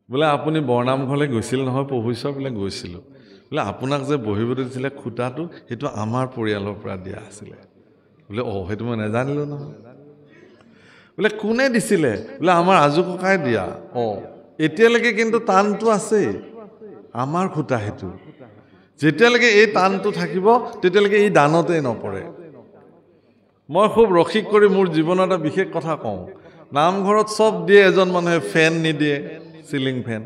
বোলে আপুনি বৰনামঘৰলৈ গৈছিল নহয় প্ৰভুশ্বৰ বোলে গৈছিলোঁ বোলে আপোনাক যে বহিবলৈ দিছিলে খুঁটাটো সেইটো আমাৰ পৰিয়ালৰ পৰা দিয়া আছিলে বোলে সেইটো মই নাজানিলোঁ নহয় বোলে কোনে দিছিলে বোলে আমাৰ আজু ককাই দিয়া এতিয়ালৈকে কিন্তু টানটো আছেই আমাৰ খুঁটা সেইটো যেতিয়ালৈকে এই টানটো থাকিব তেতিয়ালৈকে এই দানতেই নপৰে মই খুব ৰসিক কৰি মোৰ জীৱনত এটা বিশেষ কথা কওঁ নামঘৰত চব দিয়ে এজন মানুহে ফেন নিদিয়ে চিলিং ফেন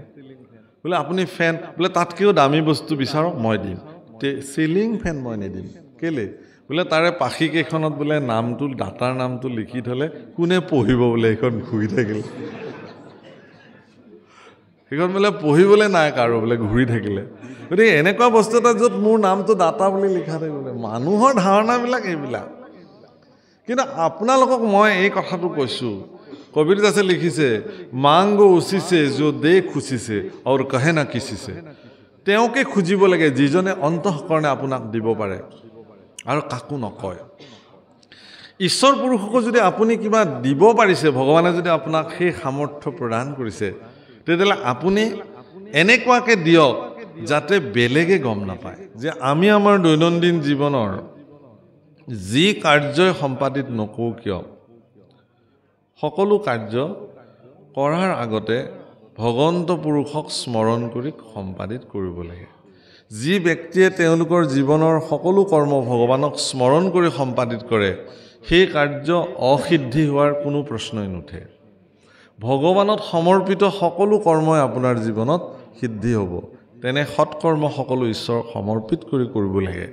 বোলে আপুনি ফেন বোলে তাতকৈও দামী বস্তু বিচাৰক মই দিম চিলিং ফেন মই নিদিম কেলে বোলে তাৰে পাখি কেইখনত বোলে নামটো দাতাৰ নামটো লিখি থ'লে কোনে পঢ়িব বোলে এইখন ঘূৰি থাকিলে সেইখন বোলে পঢ়িবলৈ নাই কাৰো বোলে ঘূৰি থাকিলে গতিকে এনেকুৱা বস্তু এটা য'ত মোৰ নামটো দাতা বুলি লিখা থাকিলে মানুহৰ ধাৰণাবিলাক এইবিলাক কিন্তু আপোনালোকক মই এই কথাটো কৈছোঁ কবিৰদাসে লিখিছে মাংগো উচিছে যো দে খুচিছে আৰু কহে না কিচিছে তেওঁকে খুজিব লাগে যিজনে অন্তঃকৰণে আপোনাক দিব পাৰে আৰু কাকো নকয় ঈশ্বৰ পুৰুষকো যদি আপুনি কিবা দিব পাৰিছে ভগৱানে যদি আপোনাক সেই সামৰ্থ্য প্ৰদান কৰিছে তেতিয়াহ'লে আপুনি এনেকুৱাকৈ দিয়ক যাতে বেলেগে গম নাপায় যে আমি আমাৰ দৈনন্দিন জীৱনৰ যি কাৰ্যই সম্পাদিত নকৰোঁ কিয় সকলো কাৰ্য কৰাৰ আগতে ভগৱন্ত পুৰুষক স্মৰণ কৰি সম্পাদিত কৰিব লাগে যি ব্যক্তিয়ে তেওঁলোকৰ জীৱনৰ সকলো কৰ্ম ভগৱানক স্মৰণ কৰি সম্পাদিত কৰে সেই কাৰ্য অসিদ্ধি হোৱাৰ কোনো প্ৰশ্নই নুঠে ভগৱানত সমৰ্পিত সকলো কৰ্মই আপোনাৰ জীৱনত সিদ্ধি হ'ব তেনে সৎকৰ্ম সকলো ঈশ্বৰক সমৰ্পিত কৰি কৰিব লাগে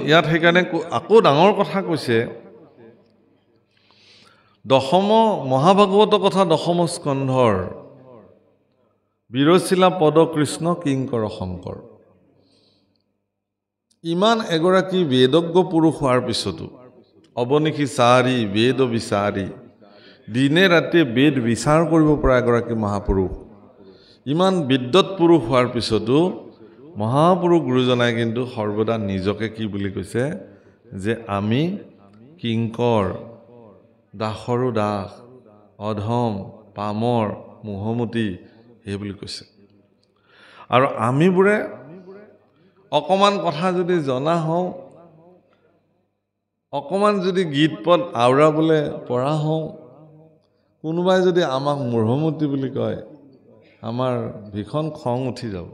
ইয়াত সেইকাৰণে আকৌ ডাঙৰ কথা কৈছে দশম মহাভাগৱত কথা দশম স্কন্ধৰ বিৰচিলা পদ কৃষ্ণ কিংকৰ শংকৰ ইমান এগৰাকী বেদজ্ঞ পুৰুষ হোৱাৰ পিছতো অৱনিশি চাৰি বেদ বিচাৰি দিনে ৰাতিয়ে বেদ বিচাৰ কৰিব পৰা এগৰাকী মহাপুৰুষ ইমান বিদ্যৎ পুৰুষ হোৱাৰ পিছতো মহাপুৰুষ গুৰুজনাই কিন্তু সৰ্বদা নিজকে কি বুলি কৈছে যে আমি কিংকৰ দাসৰো দাস অধম পামৰ মোহমতী সেই বুলি কৈছে আৰু আমিবোৰে অকণমান কথা যদি জনা হওঁ অকণমান যদি গীত পদ আওৰাবলৈ পৰা হওঁ কোনোবাই যদি আমাক মোহমতী বুলি কয় আমাৰ ভীষণ খং উঠি যাব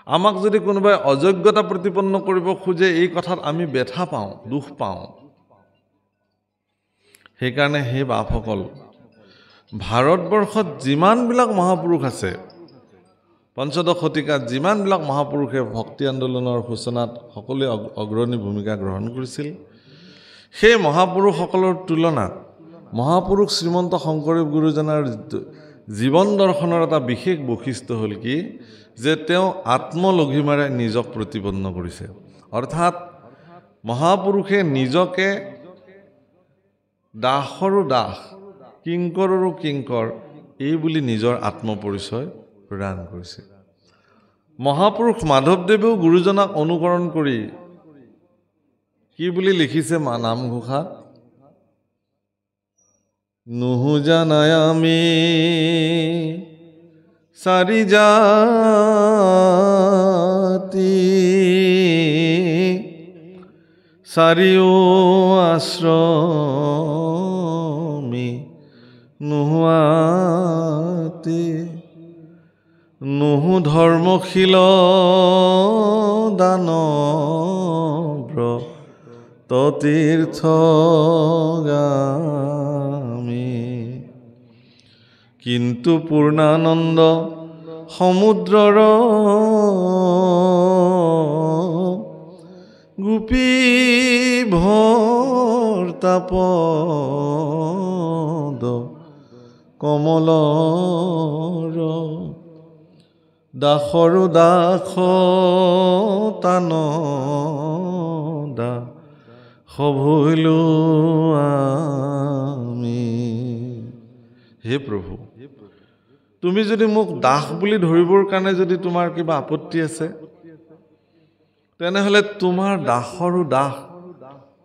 আমাক যদি কোনোবাই অযোগ্যতা প্ৰতিপন্ন কৰিব খোজে এই কথাত আমি ব্যথা পাওঁ দুখ পাওঁ সেইকাৰণে সেই বাপসকল ভাৰতবৰ্ষত যিমানবিলাক মহাপুৰুষ আছে পঞ্চদশ শতিকাত যিমানবিলাক মহাপুৰুষে ভক্তি আন্দোলনৰ সূচনাত সকলোৱে অগ্ৰণী ভূমিকা গ্ৰহণ কৰিছিল সেই মহাপুৰুষসকলৰ তুলনাত মহাপুৰুষ শ্ৰীমন্ত শংকৰদেৱ গুৰুজনাৰ জীৱন দৰ্শনৰ এটা বিশেষ বৈশিষ্ট্য হ'ল কি যে তেওঁ আত্মলঘিমাৰে নিজক প্ৰতিপন্ন কৰিছে অৰ্থাৎ মহাপুৰুষে নিজকে দাসৰো দাস কিংকৰৰো কিংকৰ এই বুলি নিজৰ আত্মপৰিচয় প্ৰদান কৰিছে মহাপুৰুষ মাধৱদেৱেও গুৰুজনাক অনুকৰণ কৰি কি বুলি লিখিছে নামঘোষাত নুহুজানাই আমি চাৰি জাতি চাৰিও আশ্ৰমী নোহোৱাতি নুহু ধৰ্মশীল দানব্ৰ তীৰ্থগামী কিন্তু পূৰ্ণানন্দ সমুদ্ৰৰ গোপী ভৰ্তাপদ কমলৰ দাসৰো দাস তান সভৈলো আমি হে প্ৰভু তুমি যদি মোক দাস বুলি ধৰিবৰ কাৰণে যদি তোমাৰ কিবা আপত্তি আছে তেনেহ'লে তোমাৰ দাসৰো দাস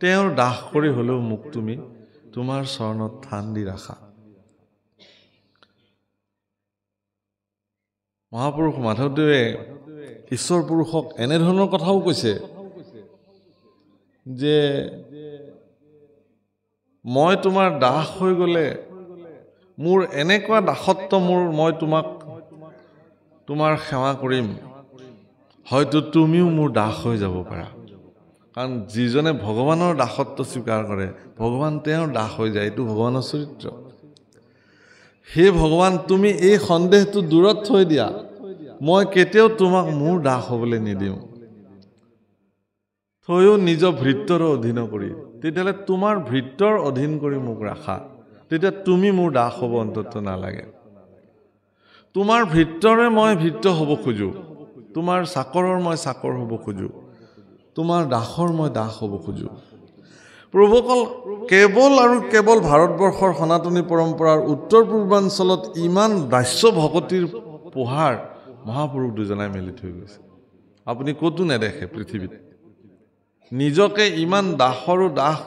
তেওঁৰ দাস কৰি হ'লেও মোক তুমি তোমাৰ চৰণত থান দি ৰাখা মহাপুৰুষ মাধৱদেৱে ঈশ্বৰ পুৰুষক এনেধৰণৰ কথাও কৈছে যে মই তোমাৰ দাস হৈ গ'লে মোৰ এনেকুৱা দাসত্ব মই তোমাক তোমাৰ সেৱা কৰিম, হয়তো তুমিও মোৰ দাস হৈ যাব পাৰা। কাৰণ যিজনে ভগৱানৰ দাসত্ব স্বীকাৰ কৰে, ভগৱান তেওঁৰ দাস হৈ যায়। এইটো ভগৱানৰ চৰিত্ৰ। হে ভগৱান, তুমি এই সন্দেহটো দূৰত থৈ দিয়া, মই কেতিয়াও তোমাক মোৰ দাস হ'বলৈ নিদিওঁ। থৈও নিজৰ ভৃত্যৰ অধীন কৰি, তেতিয়াহ'লে তোমাৰ ভৃত্যৰ অধীন কৰি মোক ৰাখা, তেতিয়া তুমি মোৰ দাস হ'ব অন্তত নালাগে। তোমাৰ ভৃত্যৰে মই ভৃত্য হ'ব খোজো, তোমাৰ চাকৰৰ মই চাকৰ হ'ব খোজো, তোমাৰ দাসৰ মই দাস হ'ব খোজো। প্ৰভুসকল, কেৱল আৰু কেৱল ভাৰতবৰ্ষৰ সনাতনী পৰম্পৰাৰ উত্তৰ পূৰ্বাঞ্চলত ইমান দাস্য ভকতিৰ পোহাৰ মহাপুৰুষ দুজনাই মেলি থৈ গৈছে। আপুনি ক'তো নেদেখে পৃথিৱীত। নিজকে ইমান দাসৰো দাস,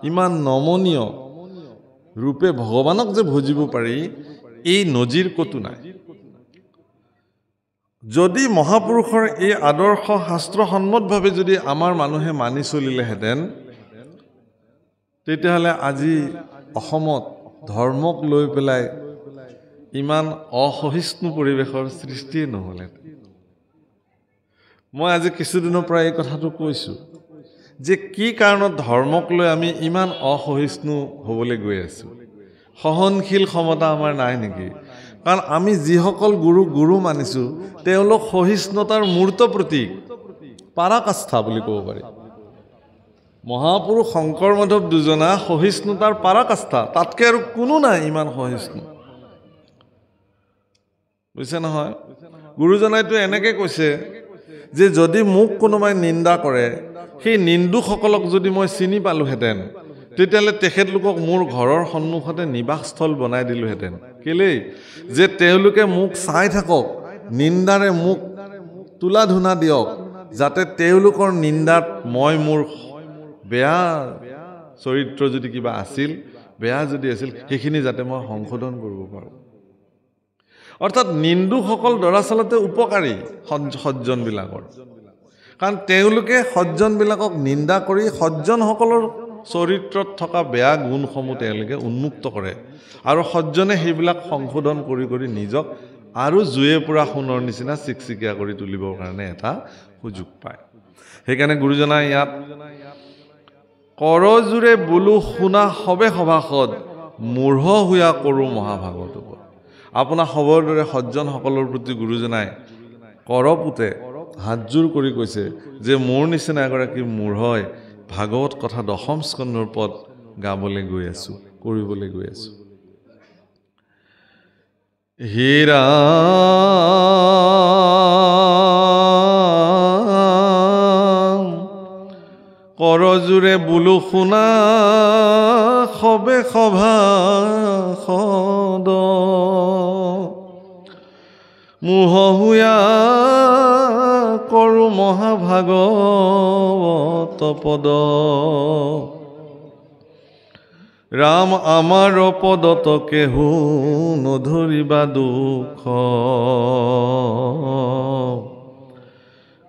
ইমান নমনীয় ৰূপে ভগৱানক যে ভজিব পাৰি, এই নজিৰ ক'তো নাই। যদি মহাপুৰুষৰ এই আদৰ্শ শাস্ত্ৰসন্মতভাৱে যদি আমাৰ মানুহে মানি চলিলেহেঁতেন, তেতিয়াহ'লে আজি অসমত ধৰ্মক লৈ পেলাই ইমান অসহিষ্ণু পৰিৱেশৰ সৃষ্টিয়ে নহ'লহেঁতেন। মই আজি কিছুদিনৰ পৰা এই কথাটো কৈছোঁ যে কি কাৰণত ধৰ্মক লৈ আমি ইমান অসহিষ্ণু হ'বলৈ গৈ আছোঁ। সহনশীল ক্ষমতা আমাৰ নাই নেকি? কাৰণ আমি যিসকল গুৰু মানিছোঁ, তেওঁলোক সহিষ্ণুতাৰ মূৰ্ত প্ৰতীক, পাৰাকাষ্ঠা বুলি ক'ব পাৰি। মহাপুৰুষ শংকৰ মাধৱ দুজনা সহিষ্ণুতাৰ পাৰাকাষ্ঠা, তাতকৈ আৰু কোনো নাই ইমান সহিষ্ণু। বুজিছে নহয়? গুৰুজনাইতো এনেকৈ কৈছে যে যদি মোক কোনোবাই নিন্দা কৰে, সেই নিন্দুকসকলক যদি মই চিনি পালোহেঁতেন, তেতিয়াহ'লে তেখেতলোকক মোৰ ঘৰৰ সন্মুখতে নিবাসস্থল বনাই দিলোহেঁতেন। কেলেই? যে তেওঁলোকে মোক চাই থাকক, নিন্দাৰে মোক তোলা ধুনা দিয়ক, যাতে তেওঁলোকৰ নিন্দাত মই মোৰ বেয়া চৰিত্ৰ যদি কিবা আছিল, বেয়া যদি আছিল, সেইখিনি যাতে মই সংশোধন কৰিব পাৰোঁ। অৰ্থাৎ নিন্দুকসকল দৰাচলতে উপকাৰী সজ্জনবিলাকৰ, কাৰণ তেওঁলোকে সজ্জনবিলাকক নিন্দা কৰি সজ্জনসকলৰ চৰিত্ৰত থকা বেয়া গুণসমূহ তেওঁলোকে উন্মুক্ত কৰে, আৰু সজ্জনে সেইবিলাক সংশোধন কৰি কৰি নিজক আৰু জুয়ে পুৰা সোণৰ নিচিনা চিকচিকীয়া কৰি তুলিবৰ কাৰণে এটা সুযোগ পায়। সেইকাৰণে গুৰুজনাই ইয়াত কৰজোৰে বোলো শুনা সবে সভাসদ, মূঢ় হুয়া কৰোঁ মহাভাগৱত। আপোনাৰ সবৰ দৰে সজ্জনসকলৰ প্ৰতি গুৰুজনাই কৰপুতে হাতযোৰ কৰি কৈছে যে মোৰ নিচিনা এগৰাকী মূঢ়ই ভাগৱত কথা 10ম স্কন্ধৰ পদ গাবলৈ গৈ আছোঁ, কৰিবলৈ গৈ আছোঁ। হে ৰাম, কৰজোৰে বোলো শুনা সবে সভাসদ, মূঢ় হুয়া কৰোঁ মহাভাগৱত পদ। ৰাম আমাৰ পদত কেহু নধৰিবা দুখ,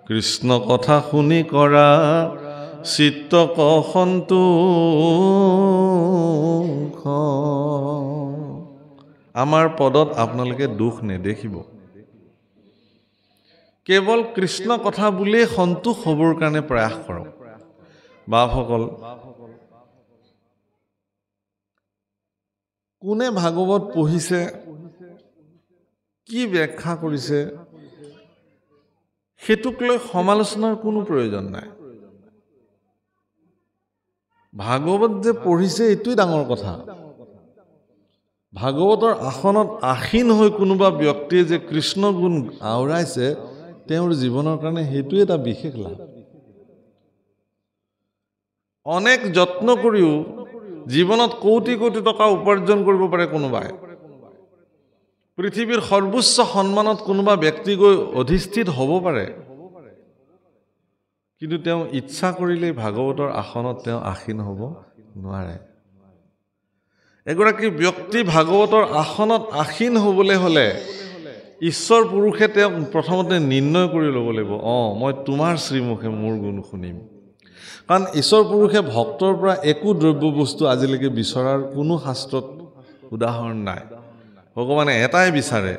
কৃষ্ণ কথা শুনি কৰা চিত্তক সন্তোষ। আমাৰ পদত আপোনালোকে দুখ নেদেখিব। কেৱল কৃষ্ণ কথা বুলিয়েই সন্তোষ হ'বৰ কাৰণে প্ৰয়াস কৰক। বাপসকল, কোনে ভাগৱত পঢ়িছে, কি ব্যাখ্যা কৰিছে, সেইটোক লৈ সমালোচনাৰ কোনো প্ৰয়োজন নাই। ভাগৱত যে পঢ়িছে এইটোৱে ডাঙৰ কথা। ভাগৱতৰ আসনত আসীন হৈ কোনোবা ব্যক্তিয়ে যে কৃষ্ণ গুণ আওৰাইছে, তেওঁৰ জীৱনৰ কাৰণে সেইটোৱে এটা বিশেষ লাভ। অনেক যত্ন কৰিও জীৱনত কোটি কোটি টকা উপাৰ্জন কৰিব পাৰে কোনোবাই, পৃথিৱীৰ সৰ্বোচ্চ সন্মানত কোনোবা ব্যক্তি গৈ অধিষ্ঠিত হ'ব পাৰে, কিন্তু তেওঁ ইচ্ছা কৰিলেই ভাগৱতৰ আসনত তেওঁ আসীন হ'ব নোৱাৰে। এগৰাকী ব্যক্তি ভাগৱতৰ আসনত আসীন হ'বলৈ হ'লে ঈশ্বৰ পুৰুষে তেওঁক প্ৰথমতে নিৰ্ণয় কৰি ল'ব লাগিব মই তোমাৰ শ্ৰীমুখে মোৰ গুণ শুনিম কাৰণ ঈশ্বৰ পুৰুষে ভক্তৰ পৰা একো দ্ৰব্য বস্তু আজিলৈকে বিচৰাৰ কোনো শাস্ত্ৰত উদাহৰণ নাই ভগৱানে এটাই বিচাৰে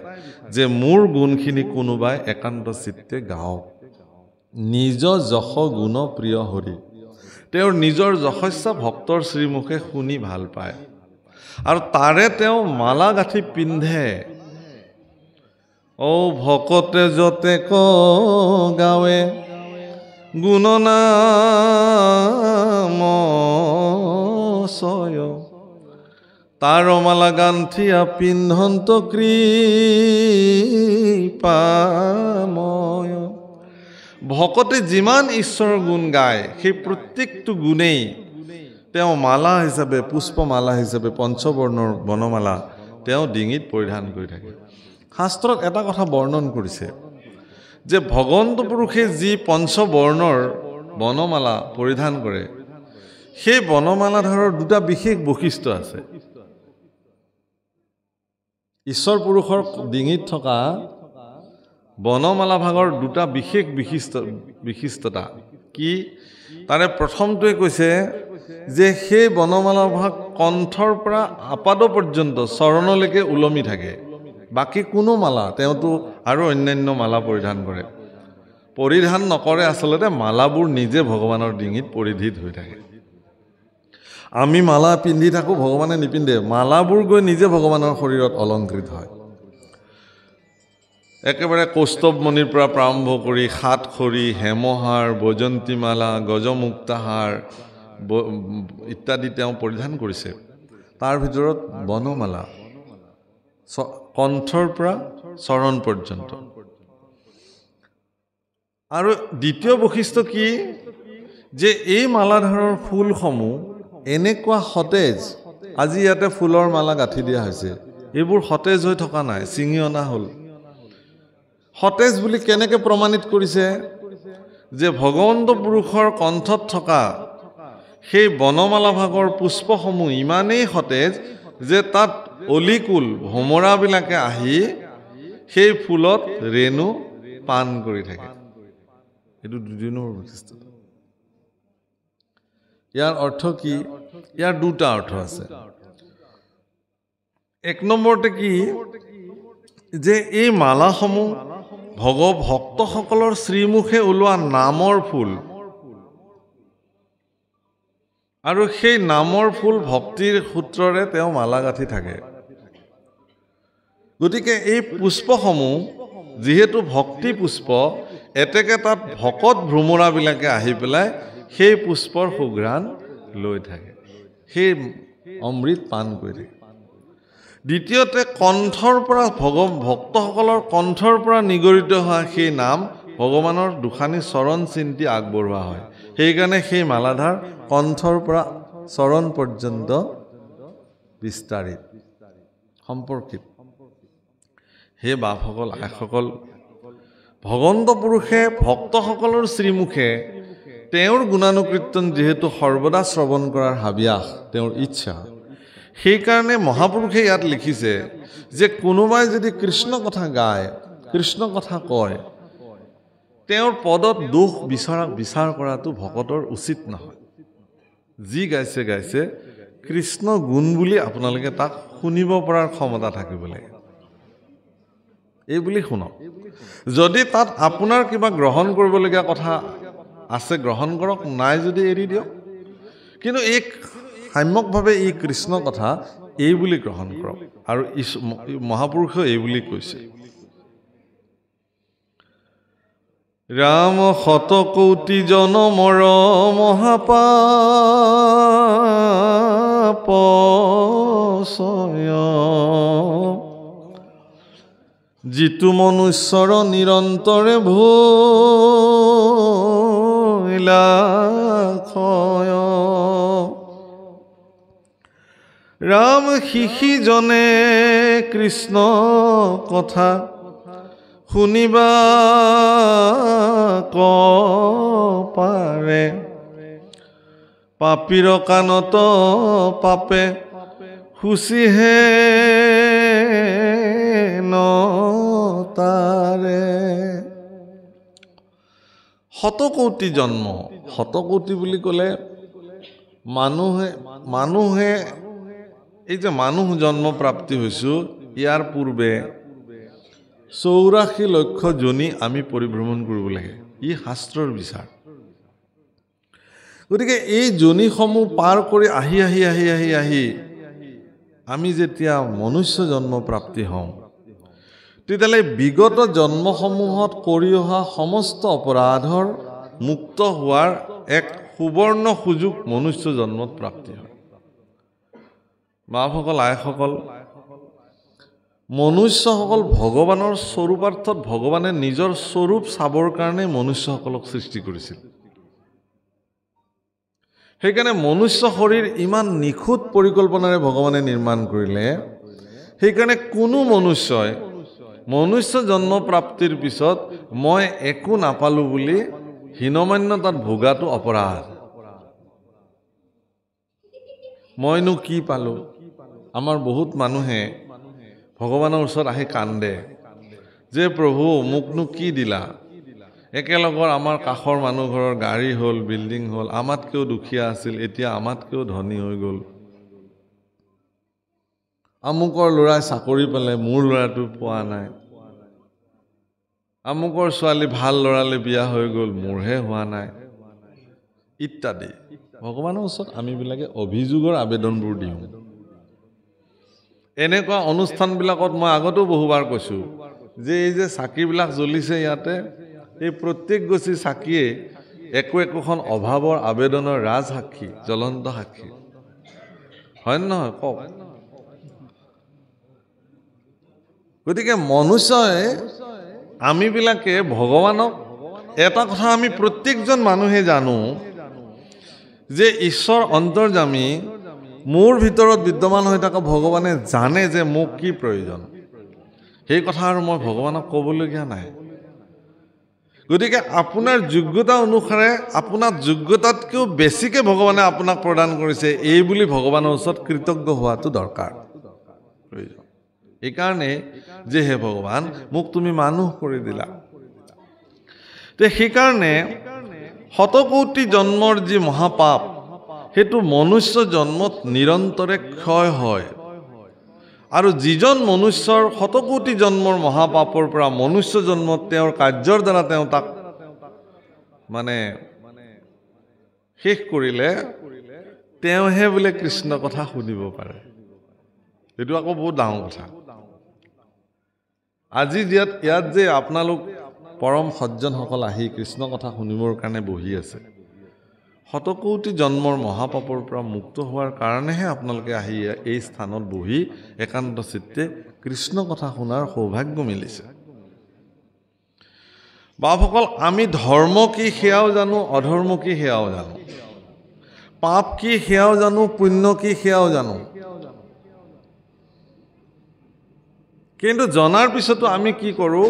যে মোৰ গুণখিনি কোনোবাই একান্ত চিত্তে গাওক নিজ যশ গুণ প্ৰিয় হৰি তেওঁৰ নিজৰ যশস্যা ভক্তৰ শ্ৰীমুখে শুনি ভাল পায় আৰু তাৰে তেওঁ মালা গাঁঠি পিন্ধে ভকতে যতে গাৱে গুণনাম ছয় তাৰ মালা গাঁঠিয়া পিন্ধন্ত কৃপাময় ভকতে যিমান ঈশ্বৰৰ গুণ গায় সেই প্ৰত্যেকটো গুণেই তেওঁ মালা হিচাপে পুষ্পমালা হিচাপে পঞ্চবৰ্ণৰ বনমালা তেওঁ ডিঙিত পৰিধান কৰি থাকে শাস্ত্ৰত এটা কথা বৰ্ণন কৰিছে যে ভগৱন্ত পুৰুষে যি পঞ্চবৰ্ণৰ বনমালা পৰিধান কৰে সেই বনমালাধাৰৰ দুটা বিশেষ বৈশিষ্ট্য আছে ঈশ্বৰ পুৰুষৰ ডিঙিত থকা বনমালা ভাগৰ দুটা বিশেষ বিশিষ্টতা কি তাৰে প্ৰথমটোৱে কৈছে যে সেই বনমালা ভাগ কণ্ঠৰ পৰা আপাদ পৰ্যন্ত চৰণলৈকে ওলমি থাকে বাকী কোনো মালা তেওঁতো আৰু অন্যান্য মালা পৰিধান কৰে পৰিধান নকৰে আচলতে মালাবোৰ নিজে ভগৱানৰ ডিঙিত পৰিধিত হৈ থাকে আমি মালা পিন্ধি থাকোঁ ভগৱানে নিপিন্ধে মালাবোৰ গৈ নিজে ভগৱানৰ শৰীৰত অলংকৃত হয় একেবাৰে কৌস্তৱমণিৰ পৰা প্ৰাৰম্ভ কৰি সাতখৰি হেমহাৰ বৈজন্তীমালা গজমুক্তাহাৰ ইত্যাদি তেওঁ পৰিধান কৰিছে তাৰ ভিতৰত বনমালা কণ্ঠৰ পৰা চৰণ পৰ্যন্ত আৰু দ্বিতীয় বৈশিষ্ট্য কি যে এই মালাধাৰৰ ফুলসমূহ এনেকুৱা সতেজ আজি ইয়াতে ফুলৰ মালা গাঁঠি দিয়া হৈছে এইবোৰ সতেজ হৈ থকা নাই ছিঙি অনা হ'ল সতেজ বুলি কেনেকৈ প্ৰমাণিত কৰিছে যে ভগৱন্ত পুৰুষৰ কণ্ঠত থকা সেই বনমালা ভাগৰ পুষ্পসমূহ ইমানেই সতেজ যে তাত অলিকুল ভোমৰাবিলাকে আহি সেই ফুলত ৰেণু পান কৰি থাকে এইটো দুই নম্বৰ বৈশিষ্ট্য ইয়াৰ অৰ্থ কি ইয়াৰ দুটা অৰ্থ আছে এক নম্বৰতে কি যে এই মালাসমূহ ভক্তসকলৰ শ্ৰীমুখে ওলোৱা নামৰ ফুল আৰু সেই নামৰ ফুল ভক্তিৰ সূত্ৰৰে তেওঁ মালা গাঁঠি থাকে গতিকে এই পুষ্পসমূহ যিহেতু ভক্তি পুষ্প এতেকে তাত ভকত ভ্ৰমৰাবিলাকে আহি পেলাই সেই পুষ্পৰ সুঘ্ৰাণ লৈ থাকে সেই অমৃত পান কৰি থাকে দ্বিতীয়তে কণ্ঠৰ পৰা ভক্তসকলৰ কণ্ঠৰ পৰা নিগৰিত হোৱা সেই নাম ভগৱানৰ দুখানি চৰণ চিন্তি আগবঢ়োৱা হয় সেইকাৰণে সেই মালাধাৰ কণ্ঠৰ পৰা চৰণ পৰ্যন্ত বিস্তাৰিত সম্পৰ্কিত হে বাপসকল আইসকল ভগৱন্ত পুৰুষে ভক্তসকলৰ শ্ৰীমুখে তেওঁৰ গুণানুকীৰ্তন যিহেতু সৰ্বদা শ্ৰৱণ কৰাৰ হাবিয়াস তেওঁৰ ইচ্ছা সেইকাৰণে মহাপুৰুষে ইয়াত লিখিছে যে কোনোবাই যদি কৃষ্ণ কথা গায় কৃষ্ণ কথা কয় তেওঁৰ পদত দোষ বিচাৰ কৰাটো ভকতৰ উচিত নহয় যি গাইছে গাইছে কৃষ্ণ গুণ বুলি আপোনালোকে তাক শুনিব পৰাৰ ক্ষমতা থাকিব লাগে এই বুলি শুনক যদি তাত আপোনাৰ কিবা গ্ৰহণ কৰিবলগীয়া কথা আছে গ্ৰহণ কৰক নাই যদি এৰি দিয়ক কিন্তু এই সাম্যকভাৱে এই কৃষ্ণ কথা এই বুলি গ্ৰহণ কৰক আৰু মহাপুৰুষেও এই বুলি কৈছে ৰাম শতকৌটি জনমৰ মহাপাপ যিটো মনুষ্যৰ নিৰন্তৰে ভৈলাক্ষয় ৰাম শিশিজনে কৃষ্ণ কথা শুনিবা পাৰে পাপীৰ কাণত পাপে শুচিহে অৱতাৰে শতকোটি জন্ম শতকোটি বুলি ক'লে মানুহে এই যে মানুহ জন্ম প্ৰাপ্তি হৈছো ইয়াৰ পূৰ্বে 84 লক্ষ জনী আমি পৰিভ্ৰমণ কৰিব লাগে ই শাস্ত্ৰৰ বিচাৰ গতিকে এই জনীসমূহ পাৰ কৰি আহি আমি যেতিয়া মনুষ্য জন্ম প্ৰাপ্তি হওঁ তেতিয়ালে বিগত জন্মসমূহত কৰি অহা সমস্ত অপৰাধৰ মুক্ত হোৱাৰ এক সুবৰ্ণ সুযোগ মনুষ্য জন্মত প্ৰাপ্তি হয় বাপসকল আইসকল মনুষ্যসকল ভগৱানৰ স্বৰূপাৰ্থত ভগৱানে নিজৰ স্বৰূপ চাবৰ কাৰণে মনুষ্যসকলক সৃষ্টি কৰিছিল সেইকাৰণে মনুষ্য শৰীৰ ইমান নিখুঁত পৰিকল্পনাৰে ভগৱানে নিৰ্মাণ কৰিলে সেইকাৰণে কোনো মনুষ্যই মনুষ্য জন্ম প্ৰাপ্তিৰ পিছত মই একো নাপালো বুলি হীনমান্যতাত ভোগাটো অপৰাধ মইনো কি পালো আমাৰ বহুত মানুহে ভগৱানৰ ওচৰত আহি কান্দে যে প্ৰভু মোকনো কি দিলা একেলগৰ আমাৰ কাষৰ মানুহ ঘৰৰ গাড়ী হ'ল বিল্ডিং হ'ল আমাতকেও দুখীয়া আছিল এতিয়া আমাতকেও ধনী হৈ গ'ল আমুকৰ ল'ৰাই চাকৰি পালে মোৰ ল'ৰাটো পোৱা নাই আমুকৰ ছোৱালী ভাল ল'ৰালে বিয়া হৈ গ'ল মোৰহে হোৱা নাই ইত্যাদি ভগৱানৰ ওচৰত আমি বিলাকে অভিযোগৰ আবেদনবোৰ দিওঁ এনেকুৱা অনুষ্ঠানবিলাকত মই আগতেও বহুবাৰ কৈছো যে এই যে চাকিবিলাক জ্বলিছে ইয়াতে এই প্ৰত্যেক গছি চাকিয়ে একোখন অভাৱৰ আবেদনৰ ৰাজ সাক্ষী জ্বলন্ত সাক্ষী হয় নহয় কওক গতিকে মনুষ্যই আমি বিলাকে ভগৱানক এটা কথা আমি প্ৰত্যেকজন মানুহে জানো যে ঈশ্বৰ অন্তৰ্যামী মোৰ ভিতৰত বিদ্যমান হৈ থকা ভগৱানে জানে যে মোক কি প্ৰয়োজন সেই কথা আৰু মই ভগৱানক ক'বলগীয়া নাই গতিকে আপোনাৰ যোগ্যতা অনুসাৰে আপোনাৰ যোগ্যতাতকৈও বেছিকে ভগৱানে আপোনাক প্ৰদান কৰিছে এই বুলি ভগৱানৰ ওচৰত কৃতজ্ঞ হোৱাটো দৰকাৰ এই কাৰণে যে হে ভগৱান মোক তুমি মানুহ কৰি দিলা তে সেই কাৰণে শতকোটি জন্মৰ যি মহাপাপ হেতু মনুষ্য জন্মত নিৰন্তৰে ক্ষয় হয় আৰু যিজন মনুষ্যৰ শতকোটি জন্মৰ মহাপাপৰ পৰা মনুষ্য জন্মত তেওঁৰ কাৰ্যৰ দ্বাৰা তেওঁ তাক মানে শেষ কৰিলে তেওঁহে বোলে কৃষ্ণ কথা শুনিব পাৰে এটো আকৌ বহুত ডাঙৰ কথা আজি ইয়াত যে আপোনালোক পৰম সজ্জনসকল আহি কৃষ্ণ কথা শুনিবৰ কাৰণে বহি আছে শতকোটি জন্মৰ মহাপাপৰ পৰা মুক্ত হোৱাৰ কাৰণেহে আপোনালোকে আহি এই স্থানত বহি একান্ত চিত্তে কৃষ্ণ কথা শুনাৰ সৌভাগ্য মিলিছে বাপসকল আমি ধৰ্ম কি সেয়াও জানো অধৰ্ম কি সেয়াও জানো পাপ কি সেয়াও জানো পুণ্য কি সেয়াও জানো কিন্তু জনাৰ পিছতো আমি কি কৰো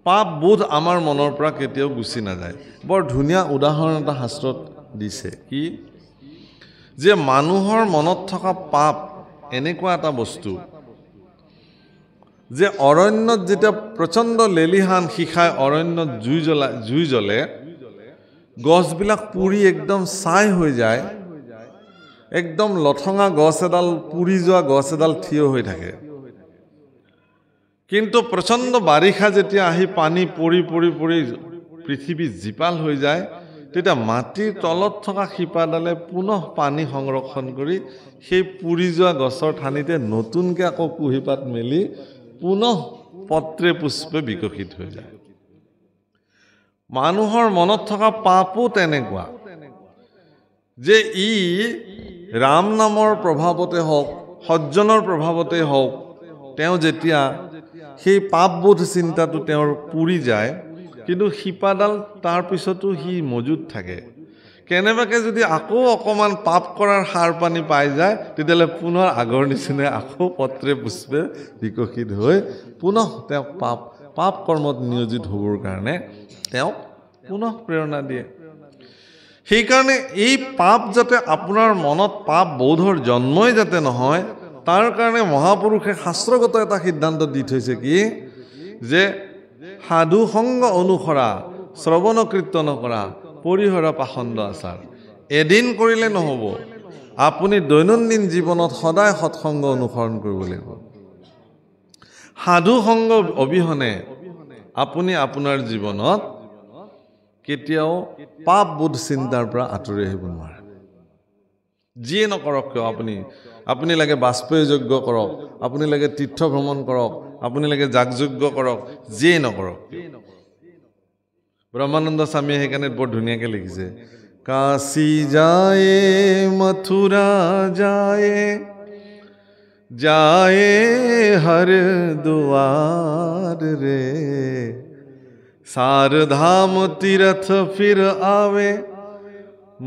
পাপ বোধ আমাৰ মনৰ পৰা কেতিয়াও গুছি নাযায় বৰ ধুনীয়া উদাহৰণ এটা শাস্ত্ৰত দিছে কি যে মানুহৰ মনত থকা পাপ এনেকুৱা এটা বস্তু যে অৰণ্যত যেতিয়া প্ৰচণ্ড লেলিহান শিখায় অৰণ্যত জুই জ্বলে গছবিলাক পুৰি একদম ছাই হৈ যায় একদম লঠঙা গছ এডাল পুৰি যোৱা গছ এডাল থিয় হৈ থাকে কিন্তু প্ৰচণ্ড বাৰিষা যেতিয়া আহি পানী পৰি পৃথিৱী জীপাল হৈ যায় তেতিয়া মাটিৰ তলত থকা শিপাডালে পুনঃ পানী সংৰক্ষণ কৰি সেই পুৰি যোৱা গছৰ ঠানিতে নতুনকৈ আকৌ কুঁহিপাত মেলি পুনঃ পত্ৰে পুষ্পে বিকশিত হৈ যায় মানুহৰ মনত থকা পাপো তেনেকুৱা যে ই ৰাম নামৰ প্ৰভাৱতে হওক সজ্জনৰ প্ৰভাৱতে হওক তেওঁ যেতিয়া সেই পাপবোধ চিন্তাটো তেওঁৰ পুৰি যায় কিন্তু শিপাডাল তাৰ পিছতো সি মজুত থাকে কেনেবাকে যদি আকৌ অকমান পাপ কৰাৰ সাৰ পানী পাই যায় তেতিয়ালে পুনৰ আগৰ নিচিনা আকৌ পত্ৰে পুষ্পে বিকশিত হৈ পুনঃ তেওঁ পাপ কৰ্মত নিয়োজিত হ'বৰ কাৰণে তেওঁ পুনঃ প্ৰেৰণা দিয়ে সেই কাৰণে এই পাপ যাতে আপোনাৰ মনত পাপ বোধৰ জন্মই যাতে নহয় তাৰ কাৰণে মহাপুৰুষে শাস্ত্ৰগত এটা সিদ্ধান্ত দি থৈছে কি যে সাধু সংগ অনুসৰা শ্ৰৱণ কীৰ্তন কৰা পৰিহৰা পাখণ্ড আচাৰ এদিন কৰিলে নহ'ব আপুনি দৈনন্দিন জীৱনত সদায় সৎসংগ অনুসৰণ কৰিব লাগিব সাধু সংগ অবিহনে আপুনি আপোনাৰ জীৱনত কেতিয়াও পাপ বোধ চিন্তাৰ পৰা আঁতৰি আহিব নোৱাৰে যিয়ে নকৰক কিয় আপুনি লাগে বাজপেয়ী যজ্ঞ কৰক আপুনি লাগে তীৰ্থ ভ্ৰমণ কৰক আপুনি লাগে যাগযজ্ঞ কৰক যিয়ে নকৰক ব্ৰহ্মানন্দ স্বামীয়ে সেইকাৰণে বৰ ধুনীয়াকৈ লিখিছে কাশী যায় মথুৰা যায় हरिद्वार रे सार धाम तीर्थ फिर आवे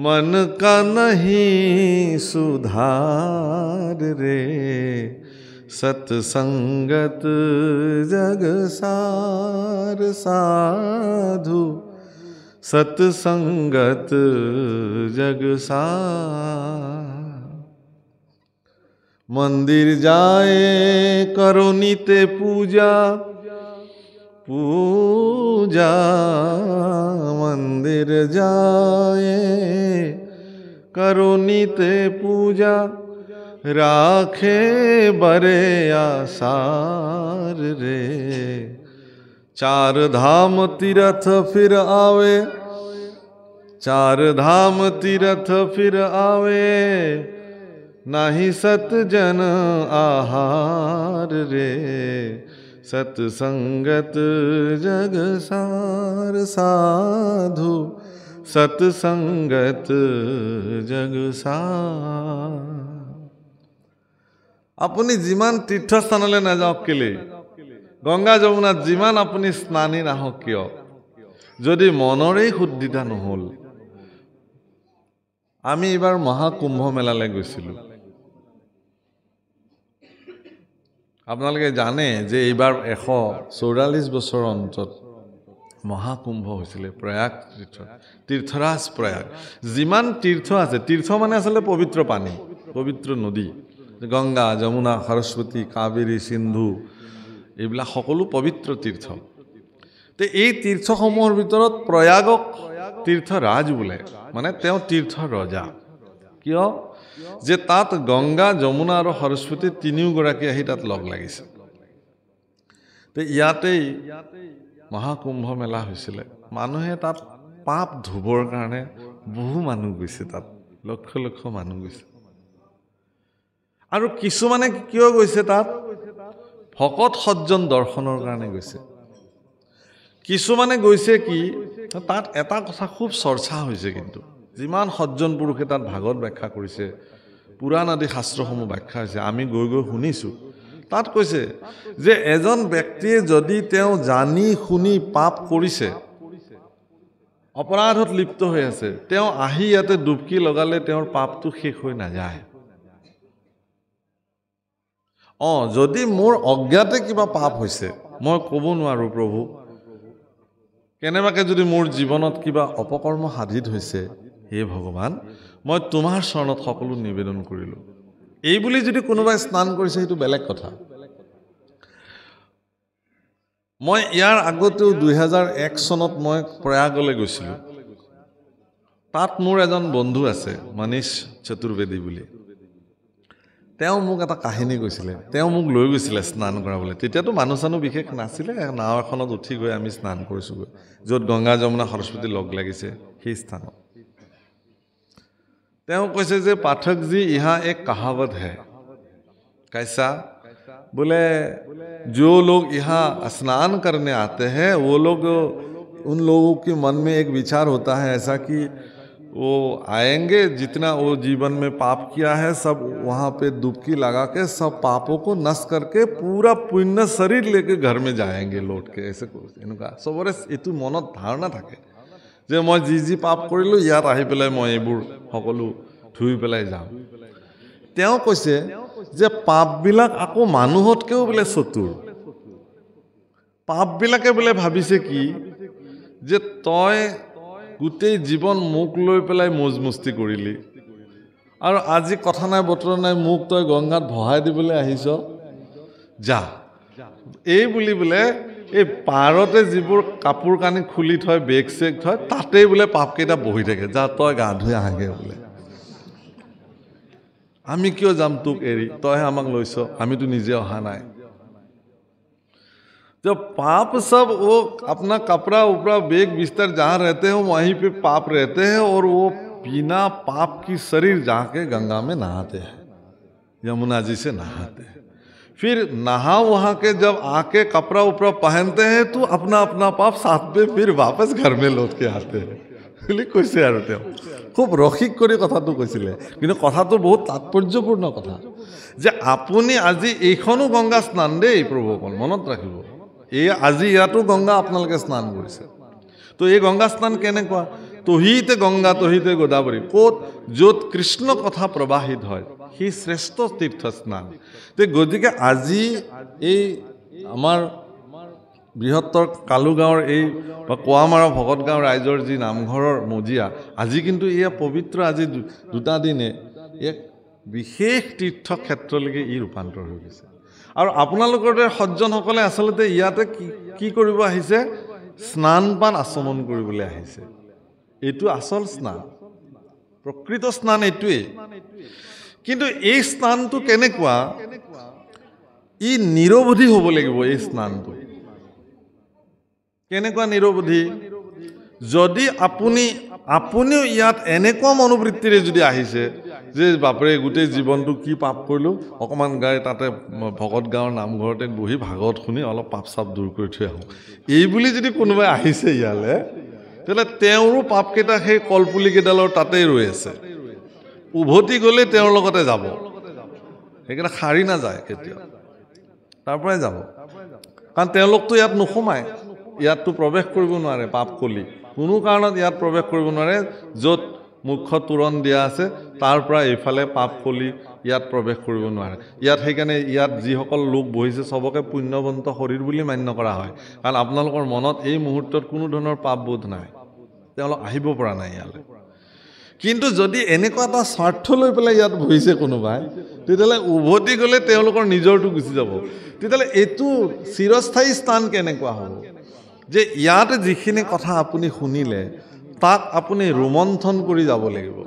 मन का नहीं सुधार रे सत्संगत जग सार साधु सत्संगत जग सार मंदिर जाए करो नित्य पूजा मंदिर जाए करो नित्य पूजा राखे बरे आसार रे चार धाम तीर्थ फिर आवे चार धाम तीर्थ फिर आवे नाही सत जन आहार रे सत्संगत जग सार साधु सत्संगत जग सार আপুনি যিমান তীৰ্থস্থানলৈ নাযাওক কেলে গংগা যমুনাত যিমান আপুনি স্নানী নাহক কিয় যদি মনৰেই শুদ্ধিতা নহল আমি এবাৰ মহাকুম্ভ মেলালৈ গৈছিলোঁ আপোনালোকে জানে যে এইবাৰ 144 বছৰ অন্তত মহাকুম্ভ হৈছিলে প্ৰয়াগ তীৰ্থৰাজ প্ৰয়াগ যিমান তীৰ্থ আছে তীৰ্থ মানে আচলতে পবিত্ৰ পানী পবিত্ৰ নদী গংগা যমুনা সৰস্বতী কাবেৰী সিন্ধু এইবিলাক সকলো পবিত্ৰ তীৰ্থ তে এই তীৰ্থসমূহৰ ভিতৰত প্ৰয়াগক তীৰ্থৰাজ বোলে মানে তেওঁ তীৰ্থ ৰজা কিয় যে তাত গংগা যমুনা আৰু সৰস্বতী তিনিওগৰাকী আহি তাত লগ লাগিছে তে ইয়াতেই মহাকুম্ভ মেলা হৈছিলে মানুহে তাত পাপ ধুবৰ কাৰণে বহু মানুহ গৈছে তাত লক্ষ লক্ষ মানুহ গৈছে আৰু কিছুমানে কিয় গৈছে তাত ভকত সজ্জন দৰ্শনৰ কাৰণে গৈছে কিছুমানে গৈছে কি তাত এটা কথা খুব চৰ্চা হৈছে কিন্তু যিমান সজ্জন পুৰুষে তাত ভাগৱত ব্যাখ্যা কৰিছে পুৰাণ আদি শাস্ত্ৰসমূহ ব্যাখ্যা হৈছে আমি গৈ গৈ শুনিছো তাত কৈছে যে এজন ব্যক্তিয়ে যদি তেওঁ জানি শুনি পাপ কৰিছে অপৰাধত লিপ্ত হৈ আছে তেওঁ আহি ইয়াতে ডুবকি লগালে তেওঁৰ পাপটো শেষ হৈ নাযায় যদি মোৰ অজ্ঞাতে কিবা পাপ হৈছে মই ক'ব নোৱাৰো প্ৰভু কেনেবাকে যদি মোৰ জীৱনত কিবা অপকৰ্ম সাধিত হৈছে হে ভগৱান মই তোমাৰ চৰণত সকলো নিবেদন কৰিলো এই বুলি যদি কোনোবাই স্নান কৰিছে সেইটো বেলেগ কথা মই ইয়াৰ আগতেও 2001 চনত মই প্ৰয়াগলৈ গৈছিলোঁ তাত মোৰ এজন বন্ধু আছে মনীষ চতুৰ্বেদী বুলি তেওঁ মোক এটা কাহিনী কৈছিলে তেওঁ মোক লৈ গৈছিলে স্নান কৰাবলৈ তেতিয়াতো মানুহ চানুহ বিশেষ নাছিলে নাও এখনত উঠি গৈ আমি স্নান কৰিছোগৈ য'ত গংগা যমুনা সৰস্বতী লগ লাগিছে সেই স্থানত তেওঁ কৈছে যে পাঠক जी यहाँ एक कहावत है कैसा बोले जो लोग यहाँ स्नान करने आते हैं वो लोग उन लोगों के मन में एक विचार होता है ऐसा कि वो आएंगे जितना वो जीवन में पाप किया है सब वहाँ पे डुबकी लगा के सब पापों को नष्ट करके पूरा पुण्य शरीर लेके घर में जाएंगे लौट के ऐसे इनका सबरे एतु मनत धारणा থাকে যে মই যি পাপ কৰিলো ইয়াত আহি পেলাই মই এইবোৰ সকলো ধুই পেলাই যাম তেওঁ কৈছে যে পাপবিলাক আকৌ মানুহতকেও বোলে চতুৰ পাপবিলাকে বোলে ভাবিছে কি যে তই গোটেই জীৱন মুখ লৈ পেলাই মজমস্তি কৰিলি আৰু আজি কথা নাই বতৰা নাই মুখ তই গংগাত ভহাই দিবলৈ আহিছ যা এই বুলি বোলে এই পাৰতে যিবোৰ কাপোৰ কানি খুলি থয় বেগ চেগ থয় তাতেই বোলে পাপকেইটা বহি থাকে যা তই গা ধুই আহাগে বোলে আমি কিয় যাম তোক এৰি তইহে আমাক লৈছ আমিতো নিজে অহা নাই जो पाप सब वो अपना कपड़ा उपड़ा बेग बिस्तर जहाँ रहते हैं वहीं पे पाप रहते हैं और वो बिना पाप की शरीर जाके गंगा में नहाते हैं यमुना जी से नहाते हैं फिर नहा वहाँ के जब आके कपड़ा उपड़ा पहनते हैं तो अपना अपना पाप साथ में फिर वापस घर में लौट के आते हैं কৈছে আৰু তেওঁ খুব ৰসিক কৰি কথাটো কৈছিলে কিন্তু কথাটো বহুত তাৎপৰ্যপূৰ্ণ কথা যে আপুনি আজি এইখনো গংগা স্নান দেই প্ৰভুসকল মনত ৰাখিব এই আজি ইয়াতো গংগা আপোনালোকে স্নান কৰিছে তো এই গংগা স্নান কেনেকুৱা তহিতে গংগা তহিতে গোদাবৰী ক'ত য'ত কৃষ্ণ কথা প্ৰবাহিত হয় সেই শ্ৰেষ্ঠ তীৰ্থ স্নান তো গতিকে আজি এই আমাৰ বৃহত্তৰ কালুগাঁৱৰ এই বা কোৱামাৰা ভকতগাঁও ৰাইজৰ যি নামঘৰৰ মজিয়া আজি কিন্তু এয়া পবিত্ৰ আজি দুটা দিনে এক বিশেষ তীৰ্থ ক্ষেত্ৰলৈকে ই ৰূপান্তৰ হৈ গৈছে আৰু আপোনালোকৰ দৰে সজ্জনসকলে আচলতে ইয়াতে কি কৰিব আহিছে স্নান পান আচমন কৰিবলৈ আহিছে এইটো আচল স্নান প্ৰকৃত স্নান এইটোৱেই কিন্তু এই স্নানটো কেনেকুৱা ই নিৰৱধি হ'ব লাগিব এই স্নানটো কেনেকুৱা নিৰৱধি যদি আপুনিও ইয়াত এনেকুৱা মনোবৃত্তিৰে যদি আহিছে যে বাপৰে গোটেই জীৱনটো কি পাপ কৰিলোঁ অকণমান গাই তাতে ভকত গাঁৱৰ নামঘৰতে বহি ভাগৱত শুনি অলপ পাপ চাপ দূৰ কৰি থৈ আহোঁ এই বুলি যদি কোনোবাই আহিছে ইয়ালৈ তেতিয়াহ'লে তেওঁৰো পাপকেইটা সেই কলপুলিকেইডালৰ তাতেই ৰৈ আছে উভতি গ'লে তেওঁৰ লগতে যাব সেইকেইটা সাৰি নাযায় কেতিয়াও তাৰ পৰাই যাব কাৰণ তেওঁলোকতো ইয়াত নোসোমায় ইয়াততো প্ৰৱেশ কৰিব নোৱাৰে পাপ কলি কোনো কাৰণত ইয়াত প্ৰৱেশ কৰিব নোৱাৰে য'ত মুখ্য তোৰণ দিয়া আছে তাৰ পৰা এইফালে পাপ কলি ইয়াত প্ৰৱেশ কৰিব নোৱাৰে ইয়াত সেইকাৰণে ইয়াত যিসকল লোক বহিছে সবকে পুণ্যৱন্ত শৰীৰ বুলি মান্য কৰা হয় কাৰণ আপোনালোকৰ মনত এই মুহূৰ্তত কোনো ধৰণৰ পাপ বোধ নাই তেওঁলোক আহিব পৰা নাই ইয়ালৈ কিন্তু যদি এনেকুৱা এটা স্বাৰ্থ লৈ পেলাই ইয়াত বহিছে কোনোবাই তেতিয়াহ'লে উভতি গ'লে তেওঁলোকৰ নিজৰটো গুচি যাব তেতিয়াহ'লে এইটো চিৰস্থায়ী স্থান কেনেকুৱা হ'ব যে ইয়াতে যিখিনি কথা আপুনি শুনিলে তাক আপুনি ৰোমন্থন কৰি যাব লাগিব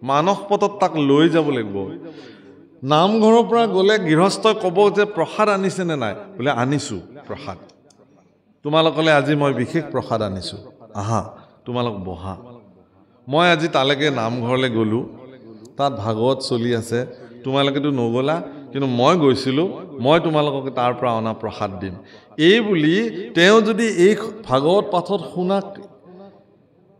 মানস পথত তাক লৈ যাব লাগিব নামঘৰৰ পৰা গ'লে গৃহস্থই ক'ব যে প্ৰসাদ আনিছেনে নাই বোলে আনিছোঁ প্ৰসাদ তোমালোকলৈ আজি মই বিশেষ প্ৰসাদ আনিছোঁ আহা তোমালোক বহা মই আজি তালৈকে নামঘৰলৈ গ'লোঁ তাত ভাগৱত চলি আছে তোমালোকেতো নগ'লা কিন্তু মই গৈছিলোঁ মই তোমালোকক তাৰ পৰা অনা প্ৰসাদ দিম এই বুলি তেওঁ যদি এই ভাগৱত পাঠত শুনা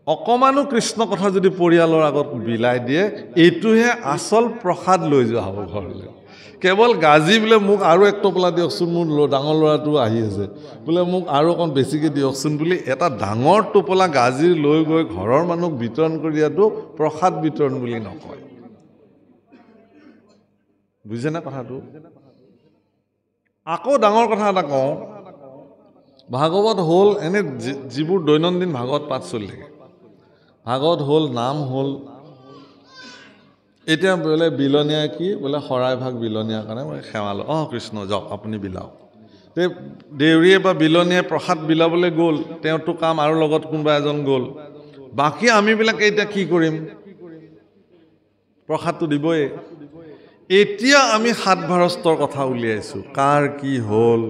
অকমানো কৃষ্ণ কথা যদি পৰিয়ালৰ আগত বিলাই দিয়ে এইটোহে আচল প্ৰসাদ লৈ যোৱা হ'ব ঘৰলৈ কেৱল গাজি বোলে মোক আৰু এক টোপলা দিয়কচোন মোৰ ডাঙৰ ল'ৰাটো আহি আছে বোলে মোক আৰু অকণ বেছিকৈ দিয়কচোন বুলি এটা ডাঙৰ টোপলা গাজি লৈ গৈ ঘৰৰ মানুহক বিতৰণ কৰি দিয়াটো প্ৰসাদ বিতৰণ বুলি নকয় বুজিছেনে কথাটো আকৌ ডাঙৰ কথা এটা কওঁ ভাগৱত হ'ল এনে যিবোৰ দৈনন্দিন ভাগৱত পাঠ চলি থাকে ভাগৱত হ'ল নাম হ'ল এতিয়া বোলে বিলনীয়া কি বোলে শৰাইভাগ বিলনীয়াৰ কাৰণে মই সেৱালোঁ কৃষ্ণ যাওক আপুনি বিলাওক তে দেউৰীয়ে বা বিলনীয়ে প্ৰসাদ বিলাবলৈ গ'ল তেওঁৰতো কাম আৰু লগত কোনোবা এজন গ'ল বাকী আমিবিলাকে এতিয়া কি কৰিম প্ৰসাদটো দিবই এতিয়া আমি সাত ভাৰস্তৰ কথা উলিয়াইছোঁ কাৰ কি হ'ল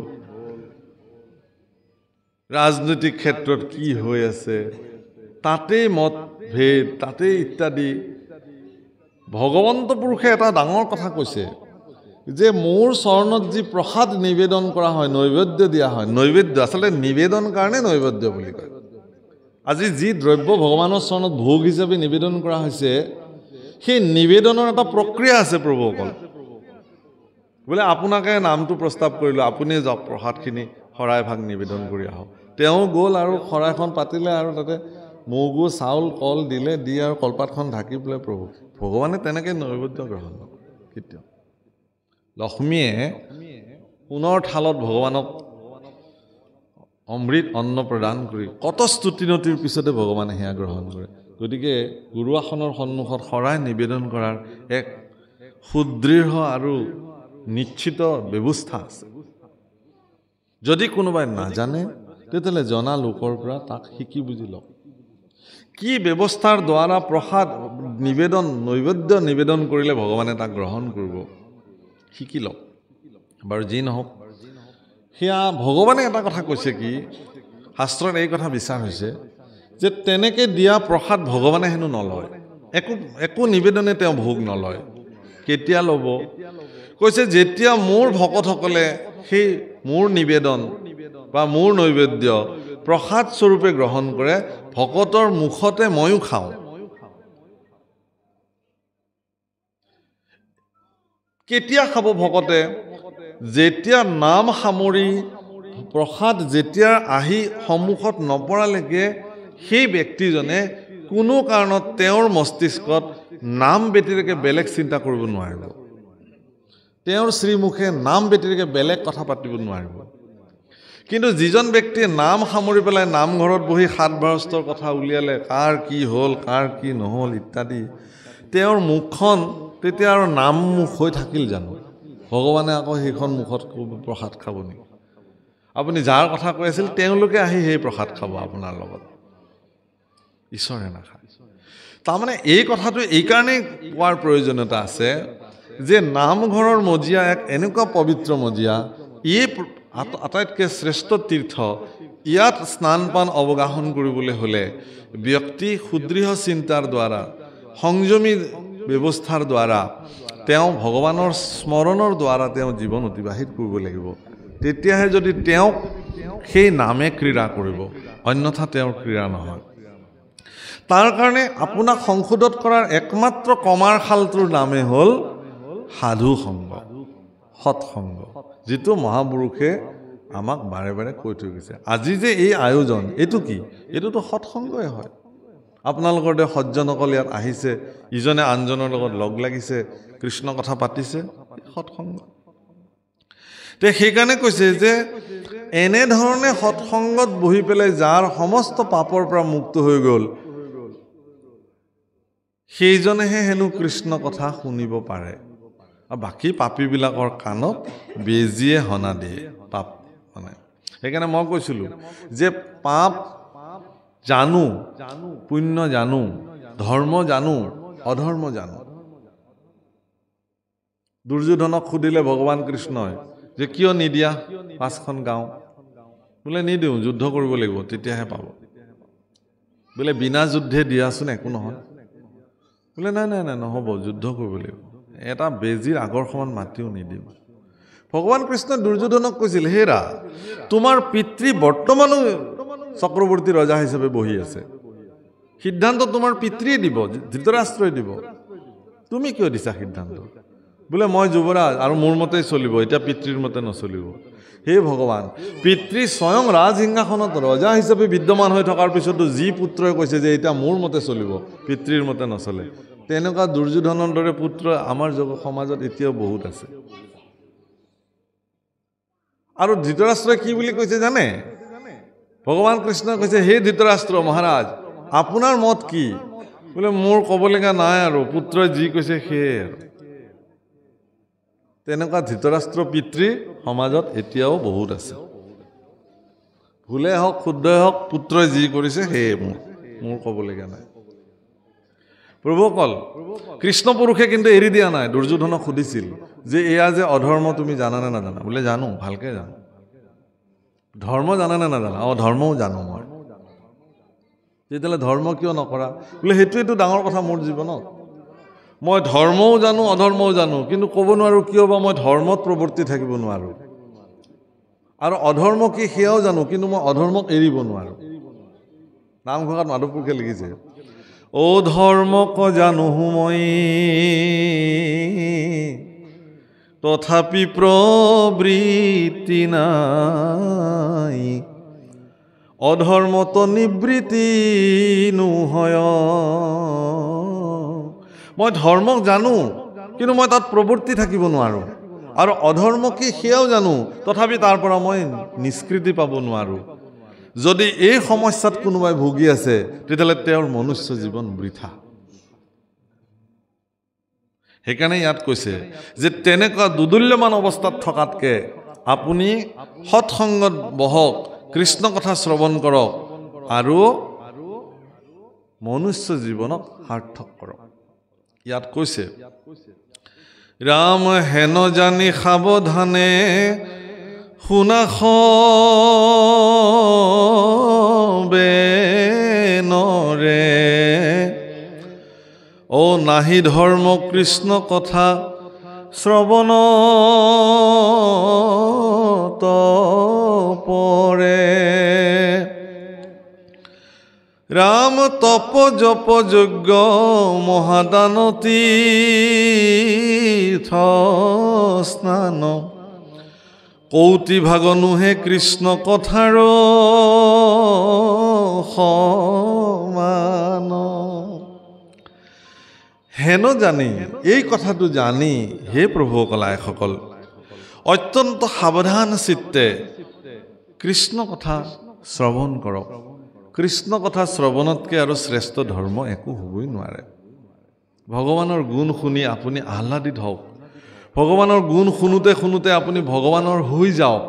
ৰাজনৈতিক ক্ষেত্ৰত কি হৈ আছে তাতেই মতভেদ তাতেই ইত্যাদি ভগৱন্ত পুৰুষে এটা ডাঙৰ কথা কৈছে যে মোৰ চৰণত যি প্ৰসাদ নিবেদন কৰা হয় নৈবেদ্য দিয়া হয় নৈবেদ্য আচলতে নিবেদন কাৰণে নৈবেদ্য বুলি কয় আজি যি দ্ৰব্য ভগৱানৰ চৰণত ভোগ হিচাপে নিবেদন কৰা হৈছে সেই নিবেদনৰ এটা প্ৰক্ৰিয়া আছে প্ৰভুসকল বোলে আপোনাকে নামটো প্ৰস্তাৱ কৰিলোঁ আপুনি যাওক প্ৰসাদখিনি শৰাইভাগ নিবেদন কৰি আহক তেওঁ গ'ল আৰু শৰাইখন পাতিলে আৰু তাতে মগু চাউল কল দিলে দি আৰু কলপাতখন ঢাকি পেলাই প্ৰভু ভগৱানে তেনেকৈ নৈবেদ্য গ্ৰহণ নকৰে কেতিয়াও লক্ষ্মীয়ে সোণৰ থালত ভগৱানক অমৃত অন্ন প্ৰদান কৰি কত স্তুতিনতিৰ পিছতে ভগৱানে সেয়া গ্ৰহণ কৰে গতিকে গুৰুআসনৰ সন্মুখত শৰাই নিবেদন কৰাৰ এক সুদৃঢ় আৰু নিশ্চিত ব্যৱস্থা আছে যদি কোনোবাই নাজানে তেতিয়াহ'লে জনা লোকৰ পৰা তাক শিকি বুজি লওক কি ব্যৱস্থাৰ দ্বাৰা প্ৰসাদ নিবেদন নৈবেদ্য নিবেদন কৰিলে ভগৱানে তাক গ্ৰহণ কৰিব শিকি লওক বাৰু যি নহওক সেয়া ভগৱানে এটা কথা কৈছে কি শাস্ত্ৰত এই কথা বিচাৰ হৈছে যে তেনেকে দিয়া প্ৰসাদ ভগৱানে হেনো নলয় একো নিবেদনে তেওঁ ভোগ নলয় কেতিয়া ল'ব কৈছে যেতিয়া মোৰ ভকতসকলে সেই মোৰ নিবেদন বা মোৰ নৈবেদ্য প্ৰসাদ স্বৰূপে গ্ৰহণ কৰে ভকতৰ মুখতে ময়ো খাওঁ কেতিয়া খাব ভকতে যেতিয়া নাম সামৰি প্ৰসাদ যেতিয়া আহি সন্মুখত নপৰালৈকে সেই ব্যক্তিজনে কোনো কাৰণত তেওঁৰ মস্তিষ্কত নাম ব্যতিৰেকে বেলেগ চিন্তা কৰিব নোৱাৰিব তেওঁৰ শ্ৰীমুখে নাম ব্যতিৰেকে বেলেগ কথা পাতিব নোৱাৰিব কিন্তু যিজন ব্যক্তিয়ে নাম সামৰি পেলাই নামঘৰত বহি 7 বাৰস্তৰ কথা উলিয়ালে কাৰ কি হ'ল কাৰ কি নহ'ল ইত্যাদি তেওঁৰ মুখখন তেতিয়া আৰু নাম মুখ হৈ থাকিল জানো ভগৱানে আকৌ সেইখন মুখত প্ৰসাদ খাব নেকি আপুনি যাৰ কথা কৈ আছিল তেওঁলোকে আহি সেই প্ৰসাদ খাব আপোনাৰ লগত ঈশ্বৰে নাখায় তাৰমানে এই কথাটো এইকাৰণেই কোৱাৰ প্ৰয়োজনীয়তা আছে যে নামঘৰৰ মজিয়া এক এনেকুৱা পবিত্ৰ মজিয়া এই আটাইতকৈ শ্ৰেষ্ঠ তীৰ্থ ইয়াত স্নান পান অৱগাহন কৰিবলৈ হ'লে ব্যক্তি সুদৃঢ় চিন্তাৰ দ্বাৰা সংযমী ব্যৱস্থাৰ দ্বাৰা তেওঁ ভগৱানৰ স্মৰণৰ দ্বাৰা তেওঁ জীৱন অতিবাহিত কৰিব লাগিব তেতিয়াহে যদি তেওঁক সেই নামে ক্ৰীড়া কৰিব অন্যথা তেওঁৰ ক্ৰীড়া নহয় তাৰ কাৰণে আপোনাক সংশোধন কৰাৰ একমাত্ৰ কমাৰ শালটোৰ নামে হ'ল সাধু সংগ সৎসংগ যিটো মহাপুৰুষে আমাক বাৰে বাৰে কৈ থৈ গৈছে আজি যে এই আয়োজন এইটো কি এইটোতো সৎসংগই হয় আপোনালোকৰ দৰে সজ্জনসকল ইয়াত আহিছে ইজনে আনজনৰ লগত লগ লাগিছে কৃষ্ণ কথা পাতিছে সৎসংগ তে সেইকাৰণে কৈছে যে এনেধৰণে সৎসংগত বহি পেলাই যাৰ সমস্ত পাপৰ পৰা মুক্ত হৈ গ'ল সেইজনেহে হেনো কৃষ্ণ কথা শুনিব পাৰে আৰু বাকী পাপীবিলাকৰ কাণত বেজিয়ে হনা দিয়ে পাপ মানে সেইকাৰণে মই কৈছিলোঁ যে পাপ জানো পুণ্য জানো ধৰ্ম জানো অধৰ্ম জানো দুৰ্যোধনক সুধিলে ভগৱান কৃষ্ণই যে কিয় নিদিয়া 5খন গাঁও বোলে নিদিওঁ যুদ্ধ কৰিব লাগিব তেতিয়াহে পাব বোলে বিনা যুদ্ধে দিয়াচোন একো নহয় বোলে নাই নাই নাই নহ'ব যুদ্ধ কৰিব লাগিব এটা বেজিৰ আগৰ সমান মাটিও নিদিওঁ ভগৱান কৃষ্ণই দুৰ্যোধনক কৈছিল হেৰা তোমাৰ পিতৃ বৰ্তমানো চক্ৰৱৰ্তী ৰজা হিচাপে বহি আছে সিদ্ধান্ত তোমাৰ পিতৃয়ে দিব ধৃতৰাষ্ট্ৰই দিব তুমি কিয় দিছা সিদ্ধান্ত বোলে মই যুৱৰাজ আৰু মোৰ মতেই চলিব এতিয়া পিতৃৰ মতে নচলিব হে ভগৱান পিতৃ স্বয়ং ৰাজসিংহাসনত ৰজা হিচাপে বিদ্যমান হৈ থকাৰ পিছতো যি পুত্ৰই কৈছে যে এতিয়া মোৰ মতে চলিব পিতৃৰ মতে নচলে তেনেকুৱা দুৰ্যোধনৰ দৰে পুত্ৰ আমাৰ সমাজত এতিয়াও বহুত আছে আৰু ধৃতৰাষ্ট্ৰই কি বুলি কৈছে জানে ভগৱান কৃষ্ণই কৈছে হে ধৃতৰাষ্ট্ৰ মহাৰাজ আপোনাৰ মত কি বোলে মোৰ ক'বলগা নাই আৰু পুত্ৰই যি কৈছে সেয়ে আৰু তেনেকুৱা ধৃতৰাষ্ট্ৰ পিতৃ সমাজত এতিয়াও বহুত আছে ভুলে হওক শুদ্ধই হওক পুত্ৰই যি কৰিছে সেয়ে মোৰ ক'বলগা নাই প্ৰভুসকল কৃষ্ণ পুৰুষে কিন্তু এৰি দিয়া নাই দুৰ্যোধনক সুধিছিল যে এয়া যে অধৰ্ম তুমি জানানে নাজানা বোলে জানো ভালকৈ জানো ধৰ্ম জানানে নাজানা ধৰ্মও জানো মই তেতিয়াহ'লে ধৰ্ম কিয় নকৰা বোলে সেইটোৱেইটো ডাঙৰ কথা মোৰ জীৱনত মই ধৰ্মও জানো অধৰ্মও জানো কিন্তু ক'ব নোৱাৰোঁ কিয় বা মই ধৰ্মত প্ৰৱৰ্তি থাকিব নোৱাৰোঁ আৰু অধৰ্ম কি সেয়াও জানো কিন্তু মই অধৰ্মক এৰিব নোৱাৰোঁ নামঘোষাত মাধৱপুৰুষে লিখিছে অ ধৰ্মক জানো মই তথাপি প্ৰবৃত্তি নাই অধৰ্মত নিবৃত্তি নহয় মই ধৰ্মক জানো কিন্তু মই তাত প্ৰৱৰ্তি থাকিব নোৱাৰোঁ আৰু অধৰ্ম কি সেয়াও জানো তথাপি তাৰ পৰা মই নিষ্কৃতি পাব নোৱাৰোঁ যদি এই সমস্যাত কোনোবাই ভুগি আছে তেতিয়াহ'লে তেওঁৰ মনুষ্য জীৱন বৃথা সেইকাৰণে ইয়াত কৈছে যে তেনেকুৱা দুদুল্যমান অৱস্থাত থকাতকৈ আপুনি সৎসংগত বহক, কৃষ্ণ কথা শ্ৰৱণ কৰক আৰু মনুষ্য জীৱনক সাৰ্থক কৰক। ইয়াত কৈছে ৰাম হেন জানি সাৱধানে শুনা সবেনৰে, অ নাহি ধৰ্ম কৃষ্ণ কথা শ্ৰৱণত পৰে। ৰাম তপ জপ যজ্ঞ মহাদান তীৰ্থ স্নান, কৌটি ভাগ নোহে কৃষ্ণ কথাৰ সমান। হেন জানি, এই কথাটো জানি হে প্ৰভু কলাইসকল অত্যন্ত সাৱধান চিত্তে কৃষ্ণ কথা শ্ৰৱণ কৰক। কৃষ্ণ কথা শ্ৰৱণতকৈ আৰু শ্ৰেষ্ঠ ধৰ্ম একো হ'বই নোৱাৰে। ভগৱানৰ গুণ শুনি আপুনি আহ্লাদিত হওক, ভগৱানৰ গুণ শুনোতে শুনোতে আপুনি ভগৱানৰ হৈ যাওক,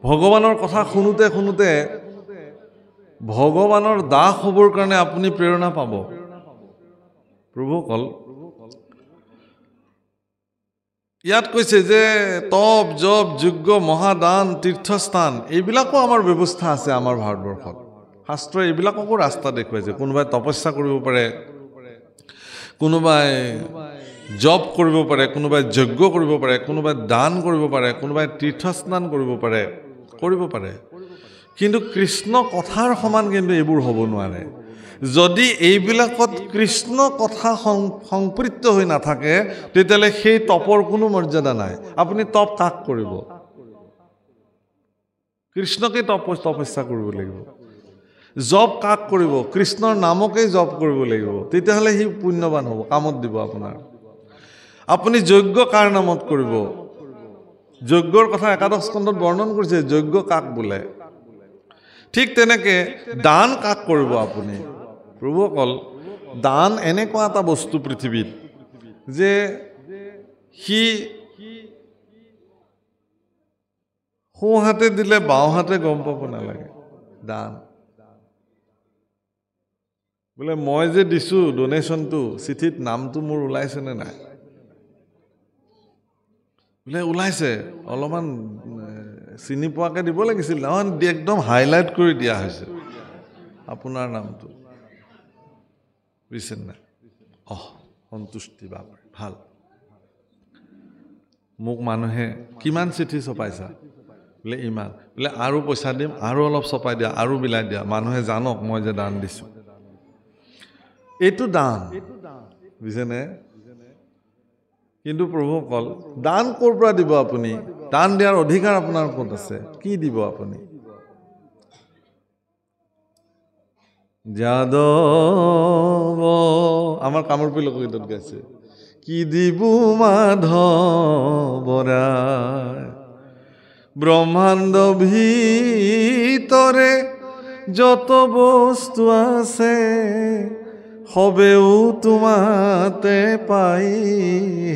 ভগৱানৰ কথা শুনোতে শুনোতে ভগৱানৰ দাস হ'বৰ কাৰণে আপুনি প্ৰেৰণা পাব। প্ৰভুসকল ইয়াত কৈছে যে তপ জপ যজ্ঞ মহাদান তীৰ্থস্থান এইবিলাকো আমাৰ ব্যৱস্থা আছে আমাৰ ভাৰতবৰ্ষত। শাস্ত্ৰই এইবিলাককো ৰাস্তা দেখুৱাইছে। কোনোবাই তপস্যা কৰিব পাৰে, কোনোবাই জপ কৰিব পাৰে, কোনোবাই যজ্ঞ কৰিব পাৰে, কোনোবাই দান কৰিব পাৰে, কোনোবাই তীৰ্থস্নান কৰিব পাৰে। কিন্তু কৃষ্ণ কথাৰ সমান কিন্তু এইবোৰ হ'ব নোৱাৰে। যদি এইবিলাকত কৃষ্ণ কথা সংপৃক্ত হৈ নাথাকে তেতিয়াহ'লে সেই তপৰ কোনো মৰ্যাদা নাই। আপুনি তপ কাক কৰিব? কৃষ্ণকে তপস্যা কৰিব লাগিব। জপ কাক কৰিব? কৃষ্ণৰ নামকেই জপ কৰিব লাগিব। তেতিয়াহ'লে সি পুণ্যৱান হ'ব, কামত দিব আপোনাৰ। আপুনি যজ্ঞ কাৰ নামত কৰিব? যজ্ঞৰ কথা একাদশ স্কন্ধত বৰ্ণন কৰিছে, যজ্ঞ কাক বোলে। ঠিক তেনেকে দান কাক কৰিব আপুনি? প্ৰভুসকল দান এনেকুৱা এটা বস্তু পৃথিৱীত যে সি সোঁহাতে দিলে বাওঁহাতে গম পাব নালাগে। দান বোলে মই যে দিছোঁ ডনেশ্যনটো, চিঠিত নামটো মোৰ ওলাইছেনে নাই? বোলে ওলাইছে, অলপমান চিনি পোৱাকৈ দিব লাগিছিল। নহয়, একদম হাইলাইট কৰি দিয়া হৈছে আপোনাৰ নামটো, বুজিছে নাই? সন্তুষ্টি বাপৰে ভাল। মোক মানুহে কিমান চিঠি ছপাইছা? বোলে ইমান। বোলে আৰু পইচা দিম, আৰু অলপ ছপাই দিয়া, আৰু বিলাই দিয়া, মানুহে জানক মই যে দান দিছোঁ। এইটো দান, বুজিছেনে? কিন্তু প্ৰভুসকল দান ক'ৰ পৰা দিব আপুনি? দান দিয়াৰ অধিকাৰ আপোনাৰ ক'ত আছে? কি দিব আপুনি? যাদৱ আমাৰ কামৰূপী লোকগীতত গাইছে, কি দিবু মাধৱৰাই ব্ৰহ্মাণ্ড ভিতৰে যত বস্তু আছে সবেও তোমাতে পাই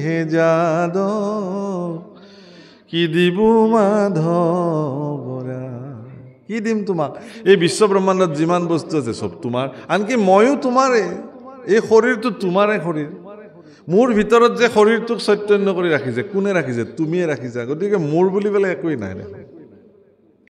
হে যাদৱ, কি দিবু মাধৱৰাই। কি দিম তোমাক? এই বিশ্ব ব্ৰহ্মাণ্ডত যিমান বস্তু আছে চব তোমাৰ, আনকি ময়ো তোমাৰে। এই শৰীৰটো তোমাৰে শৰীৰ। মোৰ ভিতৰত যে শৰীৰটোক চৈতন্য কৰি ৰাখিছে, কোনে ৰাখিছে? তুমিয়ে ৰাখিছা। গতিকে মোৰ বুলিবলৈ একোৱেই নাই দেখোন।